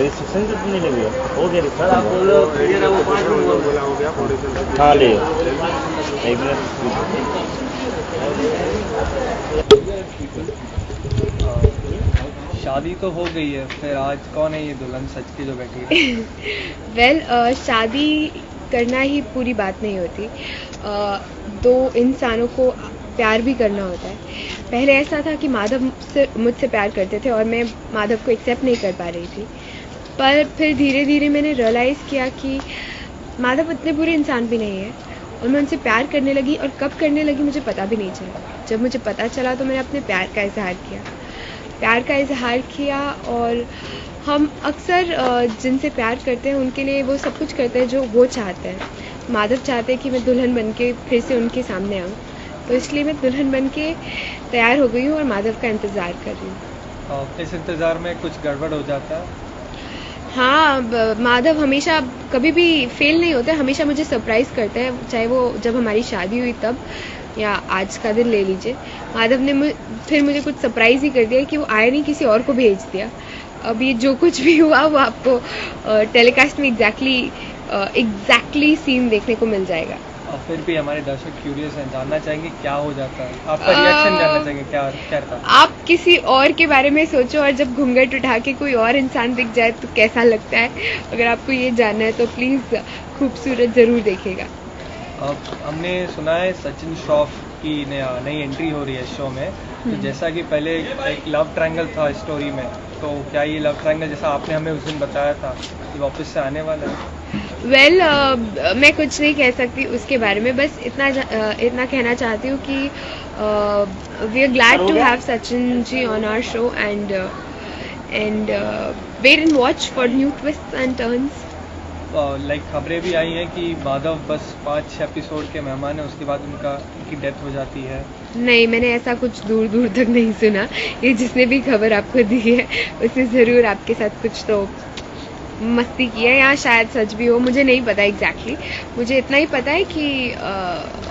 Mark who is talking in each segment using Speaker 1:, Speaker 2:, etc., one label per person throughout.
Speaker 1: Reception तो नहीं लगी हो गया सर आप बोलो हाँ ले एक मिनट।
Speaker 2: शादी तो हो गई है, फिर आज कौन है ये दुल्हन सच की जो बैठी है?
Speaker 3: वेल शादी करना ही पूरी बात नहीं होती। दो इंसानों को प्यार भी करना होता है। पहले ऐसा था कि माधव मुझसे प्यार करते थे और मैं माधव को एक्सेप्ट नहीं कर पा रही थी, पर फिर धीरे धीरे मैंने रियलाइज़ किया कि माधव इतने बुरे इंसान भी नहीं है और मैं उनसे प्यार करने लगी। और कब करने लगी मुझे पता भी नहीं चला। जब मुझे पता चला तो मैंने अपने प्यार का इजहार किया। और हम अक्सर जिनसे प्यार करते हैं उनके लिए वो सब कुछ करते हैं जो वो चाहते हैं। माधव चाहते हैं कि मैं दुल्हन बन के फिर से उनके सामने आऊँ, तो इसलिए मैं दुल्हन बन के तैयार हो गई हूँ और माधव का इंतज़ार कर रही हूँ।
Speaker 2: इस इंतज़ार में कुछ गड़बड़ हो जाता है?
Speaker 3: हाँ, माधव हमेशा कभी भी फेल नहीं होते, हमेशा मुझे सरप्राइज़ करते हैं, चाहे वो जब हमारी शादी हुई तब या आज का दिन ले लीजिए। माधव ने फिर मुझे कुछ सरप्राइज़ ही कर दिया कि वो आया नहीं, किसी और को भेज दिया। अब ये जो कुछ भी हुआ वो आपको टेलीकास्ट में एग्जैक्टली सीन देखने को मिल जाएगा।
Speaker 2: और फिर भी हमारे दर्शक क्यूरियस हैं, जानना चाहेंगे क्या हो जाता है, आपका रिएक्शन जानना चाहेंगे क्या रहता है।
Speaker 3: आप किसी और के बारे में सोचो और जब घूंघट उठा के कोई और इंसान दिख जाए तो कैसा लगता है। अगर आपको ये जानना है तो प्लीज़ खूबसूरत ज़रूर देखिएगा।
Speaker 2: हमने सुना है सचिन श्रॉफ की नई एंट्री हो रही है शो में, तो जैसा कि पहले एक लव ट्रायंगल था स्टोरी में, तो क्या ये लव ट्रायंगल जैसा आपने हमें उस दिन बताया था कि वापस से आने वाला है?
Speaker 3: वेल, मैं कुछ नहीं कह सकती उसके बारे में, बस इतना कहना चाहती हूँ कि we are glad to have Sachin ji on our show and wait and watch for new twists and turns.
Speaker 2: Like खबरें भी आई हैं कि माधव बस 5-6 एपिसोड के मेहमान हैं, उसके बाद उनकी डेथ हो जाती है।
Speaker 3: नहीं, मैंने ऐसा कुछ दूर दूर तक नहीं सुना। ये जिसने भी खबर आपको दी है उसने ज़रूर आपके साथ कुछ तो मस्ती की है, या शायद सच भी हो, मुझे नहीं पता एग्जैक्टली। मुझे इतना ही पता है कि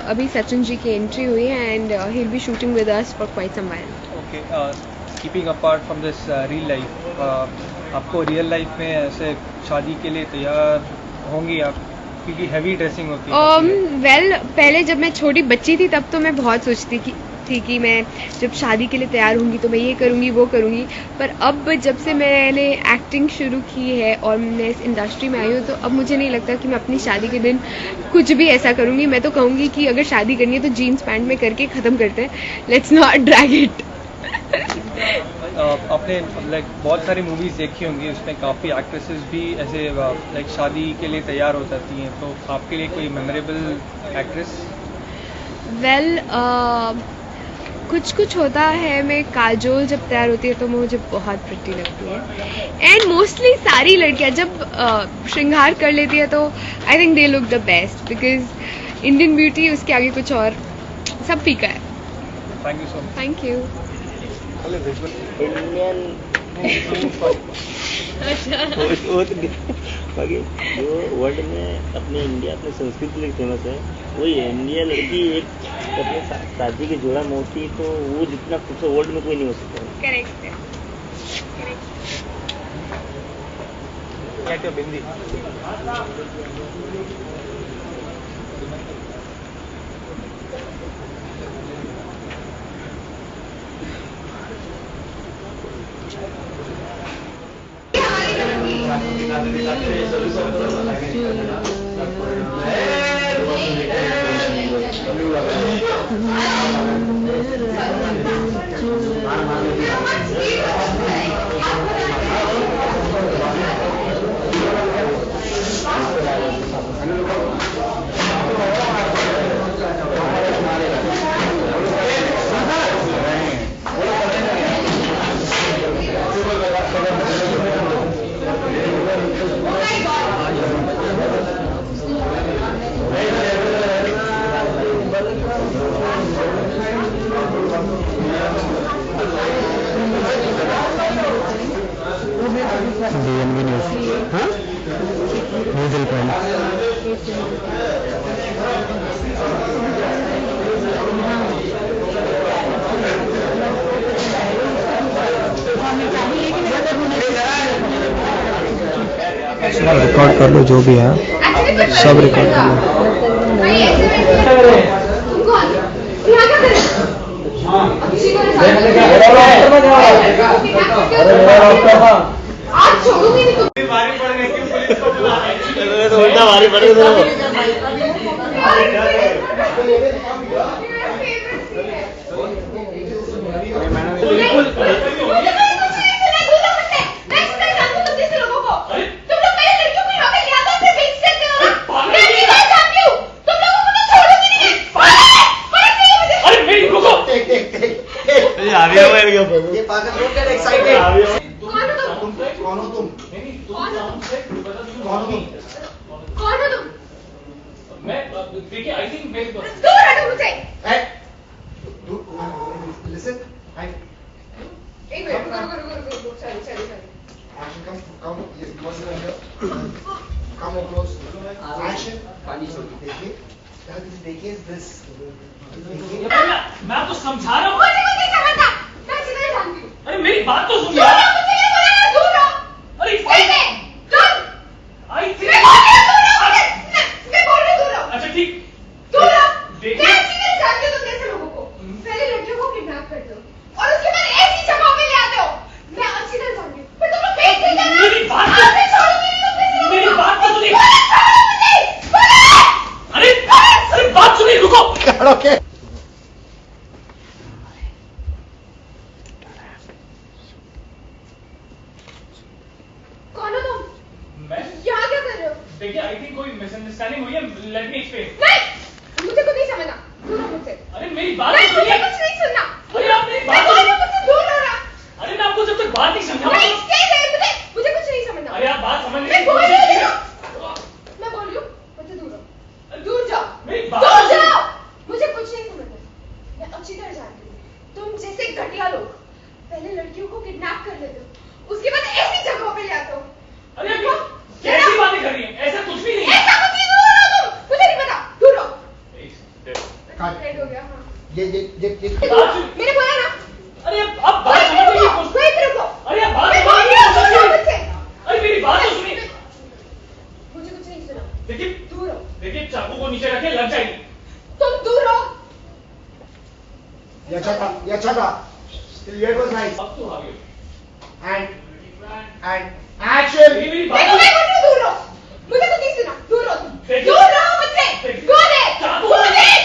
Speaker 3: अभी सचिन जी की एंट्री हुई है and he will be shooting with us for quite some while.
Speaker 2: Okay, keeping apart from this real life, आपको रियल लाइफ में ऐसे शादी के लिए तैयार होंगी आप, क्योंकि हैवी ड्रेसिंग होती है?
Speaker 3: वेल, पहले जब मैं छोटी बच्ची थी तब तो मैं बहुत सोचती थी कि मैं जब शादी के लिए तैयार होंगी तो मैं ये करूँगी वो करूँगी, पर अब जब से मैंने एक्टिंग शुरू की है और मैं इस इंडस्ट्री में आई हूँ तो अब मुझे नहीं लगता कि मैं अपनी शादी के दिन कुछ भी ऐसा करूँगी। मैं तो कहूँगी कि अगर शादी करनी है तो जीन्स पैंट में करके ख़त्म करते हैं, लेट्स नॉट ड्रैग इट।
Speaker 2: आपने लाइक बहुत सारी मूवीज़ देखी होंगी, उसमें काफ़ी एक्ट्रेसेस भी ऐसे लाइक शादी के लिए तैयार हो जाती हैं, तो आपके लिए कोई मेमोरेबल एक्ट्रेस?
Speaker 3: वेल, कुछ होता है। मैं काजोल जब तैयार होती है तो मुझे बहुत प्रिटी लगती है, एंड मोस्टली सारी लड़कियां जब श्रृंगार कर लेती है तो I think they look the best, because Indian beauty उसके आगे कुछ और सब फीका है।
Speaker 2: Thank you so much.
Speaker 3: Thank you.
Speaker 1: Indian बाकी जो वर्ल्ड में अपने इंडिया अपने संस्कृति के लिए फेमस है वही है। इंडिया लड़की एक अपने शादी के जोड़ा में होती तो वो जितना खूबसूरत वर्ल्ड में कोई नहीं हो सकता।
Speaker 3: करेक्ट है।
Speaker 2: क्या बिंदी
Speaker 1: DNB न्यूज़, हाँ न्यूज़ पॉइंट।
Speaker 2: रिकॉर्ड कर लो जो भी है, सब रिकॉर्ड कर लो।
Speaker 1: भारी पड़ गई
Speaker 4: ये पागल लोग get excited। कौन हो तुम?
Speaker 5: मैं देखिए आई थिंक मैं
Speaker 4: दूर हटो मुझसे। Listen, एक मिनट रुको, sorry। Action, come, you must remember, come more close, action, देखिए this,
Speaker 5: मैं आपको समझा रहा हूँ।
Speaker 4: मुझे कुछ नहीं समझता, मैं सीधा जानती हूँ।
Speaker 5: अरे मेरी बात तो सुन
Speaker 4: दूर
Speaker 5: यार।
Speaker 4: रहो, मुझसे नहीं बोला ना, दूर रहो।
Speaker 5: अरे
Speaker 4: आई
Speaker 5: आई थिंक
Speaker 4: मैं बोल रही हूँ दूर रहो।
Speaker 5: अच्छा ठीक
Speaker 4: दूर रहो।
Speaker 5: देखिए-
Speaker 4: मैं अच्छी तरह जानती हूँ तुम कैसे लोगों को। पहले लड़कियों को किडनैप करते हो और उसके बाद ऐसी जगहों पे ले आते हो। मैं अच्छी तरह जानती हूँ। पर तुम लोग भेज देते हो ना।
Speaker 5: मेरी बात तो-
Speaker 4: आज से छोड़ूंगी नहीं तुम कैसे लोगों
Speaker 5: मेरी
Speaker 4: को।
Speaker 5: बात तो सुनिए।
Speaker 4: छोड़ो मुझे।
Speaker 5: अरे बात सुनिए, रुको।
Speaker 4: Okay. कौन हो तुम?
Speaker 5: मैं
Speaker 4: यहाँ क्या कर रहे हो?
Speaker 5: देखिए आई थिंक कोई मिसअंडरस्टैंडिंग हुई है, लेट मी एक्सप्लेन।
Speaker 4: नहीं, मुझे कुछ नहीं समझना। दूर रहो मुझसे।
Speaker 5: अरे मेरी बात
Speaker 4: नहीं,
Speaker 5: तो
Speaker 4: मुझे
Speaker 5: सुनिए।
Speaker 4: कुछ नहीं सुनना।
Speaker 5: अरे आप मेरी
Speaker 4: मैं
Speaker 5: बात
Speaker 4: बोल
Speaker 5: तो
Speaker 4: रही हूँ मुझसे दूर रहो।
Speaker 5: अरे मैं आपको जब तक बात नहीं समझाऊंगा।
Speaker 4: नहीं, stay there, मुझे कुछ नहीं समझना।
Speaker 5: अरे आप बात समझ
Speaker 4: मैं बोल रही हूँ, मैं बोल रही हूँ, मुझसे दूर रहो। दूर जाओ।
Speaker 5: मेरी बात
Speaker 4: दूर
Speaker 5: सुनिए।
Speaker 4: जाओ। मुझे कुछ नहीं समझना। मैं अच्छी तरह जानती हूँ। तुम जैसे घटिया लोग पहले लड़कियों को किडनैप कर लेते हो, उसके बाद ऐसी जगहों पे ले आते हो।
Speaker 5: अरे अभी कैसी बातें कर रही हैं? ऐसा कुछ भी नहीं है।
Speaker 4: ऐसा कुछ नहीं, दूर रहो तुम। मुझे नहीं पता, दूर रहो। Right हो गया, हाँ। ये
Speaker 5: बात सुन-
Speaker 4: मैंने बोला ना।
Speaker 5: अरे अब बात समझने की कोशिश।
Speaker 4: वहीं रुको।
Speaker 5: अरे आप बात
Speaker 4: मैं
Speaker 5: समझने
Speaker 4: बोल
Speaker 5: की
Speaker 4: रही हूँ,
Speaker 5: कोशिश
Speaker 4: दूर रहो
Speaker 5: कीजिए।
Speaker 4: मुझसे।
Speaker 5: अरे मेरी बात तो सुनिए।
Speaker 4: मुझे कुछ नहीं सुना।
Speaker 5: देखिए
Speaker 4: दूर रहो।
Speaker 5: देखिए चाकू को नीचे रखे, लग जाएगी।
Speaker 4: तुम दूर रहो।
Speaker 6: ये अच्छा था। Still it was nice.
Speaker 5: अब तो आ गए।
Speaker 6: And action.
Speaker 5: देखिए मेरी
Speaker 4: देखो,
Speaker 5: बात
Speaker 4: मैं बोल रही हूँ, दूर रहो। मुझे कुछ नहीं सुना। दूर रहो तुम।
Speaker 5: देखिए-
Speaker 4: दूर रहो मुझसे।
Speaker 5: देखिए-
Speaker 4: Go there.
Speaker 5: चाकू-
Speaker 4: Go there.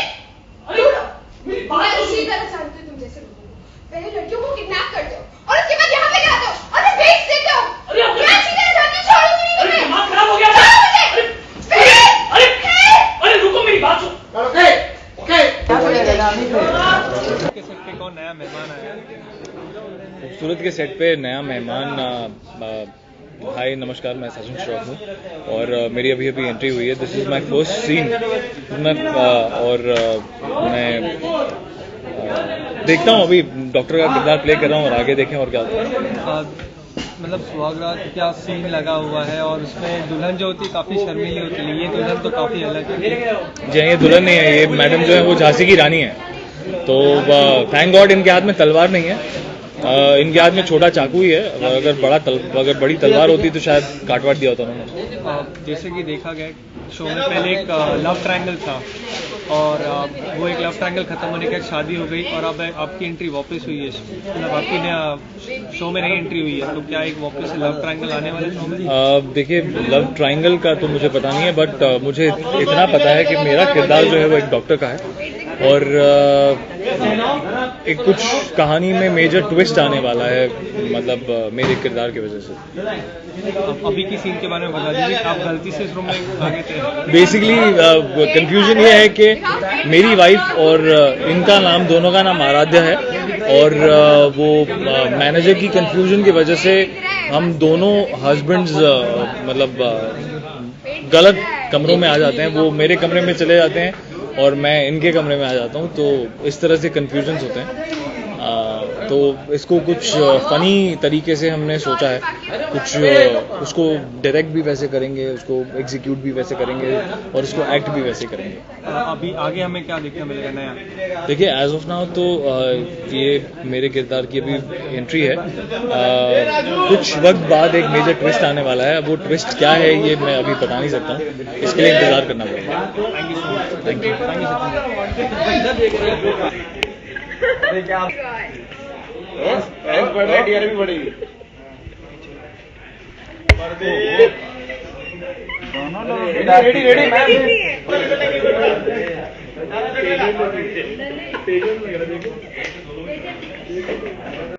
Speaker 5: अरे
Speaker 4: दूर रहो।
Speaker 5: मेरी
Speaker 4: मैं
Speaker 5: बात तो
Speaker 4: अच्छी
Speaker 5: सुनिए।
Speaker 4: तरह जानती हूँ तुम जैसे लोगों को। पहले लड़कियों को किडनैप करते हो और उसके बाद यहाँ पे ले आते हो और फिर बेच देते हो।
Speaker 5: अरे आप-
Speaker 4: मैं अच्छी तरह जानती हूँ, छोड़ूंगी नहीं
Speaker 5: अरे
Speaker 4: तुम्हें।
Speaker 5: दिमाग खराब हो गया।
Speaker 4: छोड़ो मुझे।
Speaker 5: अरे अरे रुको, मेरी बात सुन।
Speaker 6: Okay. Okay.
Speaker 2: के सेट पे कौन नया मेहमान आया?
Speaker 7: खूबसूरत के सेट पे नया मेहमान हाय नमस्कार, मैं सचिन श्रॉफ हूँ और मेरी अभी एंट्री हुई है। This is my first scene. मैं देखता हूँ, अभी डॉक्टर का किरदार प्ले कर रहा हूँ और आगे देखें और क्या होता है।
Speaker 2: मतलब सुहागरात क्या सीन लगा हुआ है और उसमें दुल्हन जो होती है काफी शर्मीली होती है, ये दुल्हन तो काफी अलग है।
Speaker 7: जी, ये दुल्हन नहीं है, ये मैडम जो है वो झांसी की रानी है। तो थैंक गॉड इनके हाथ में तलवार नहीं है, इनके हाथ में छोटा चाकू ही है। अगर बड़ी तलवार होती तो शायद काटवाट दिया होता उन्होंने।
Speaker 2: जैसे कि देखा गया शो में पहले एक लव ट्रायंगल था और वो एक लव ट्रायंगल खत्म होने के बाद शादी हो गई और अब आपकी एंट्री वापस हुई है। मतलब आपकी शो में नई एंट्री हुई है, तो क्या एक वापस से लव ट्रायंगल आने वाले शो में?
Speaker 7: देखिए, लव ट्रायंगल का तो मुझे पता नहीं है, बट मुझे इतना पता है कि मेरा किरदार जो है वो एक डॉक्टर का है और एक कुछ कहानी में मेजर ट्विस्ट आने वाला है, मतलब मेरे किरदार की वजह से।
Speaker 2: अभी की सीन के बारे में बता दीजिए, आप गलती से इस रूम में आ गए थे।
Speaker 7: बेसिकली कंफ्यूजन ये है कि मेरी वाइफ और इनका नाम, दोनों का नाम आराध्या है और वो मैनेजर की कंफ्यूजन की वजह से हम दोनों हस्बैंड्स मतलब गलत कमरों में आ जाते हैं। वो मेरे कमरे में चले जाते हैं और मैं इनके कमरे में आ जाता हूँ, तो इस तरह से कंफ्यूजन्स होते हैं। तो इसको कुछ फनी तरीके से हमने सोचा है, कुछ उसको डायरेक्ट भी वैसे करेंगे, उसको एग्जीक्यूट भी वैसे करेंगे और उसको एक्ट भी वैसे करेंगे।
Speaker 2: अभी आगे हमें क्या देखने मिलेगा नया?
Speaker 7: देखिए एज ऑफ नाउ तो ये मेरे किरदार की अभी एंट्री है। कुछ वक्त बाद एक मेजर ट्विस्ट आने वाला है। अब वो ट्विस्ट क्या है ये मैं अभी बता नहीं सकता हूँ, इसके लिए इंतजार करना पड़ेगा।
Speaker 2: Thank you.
Speaker 1: रेडी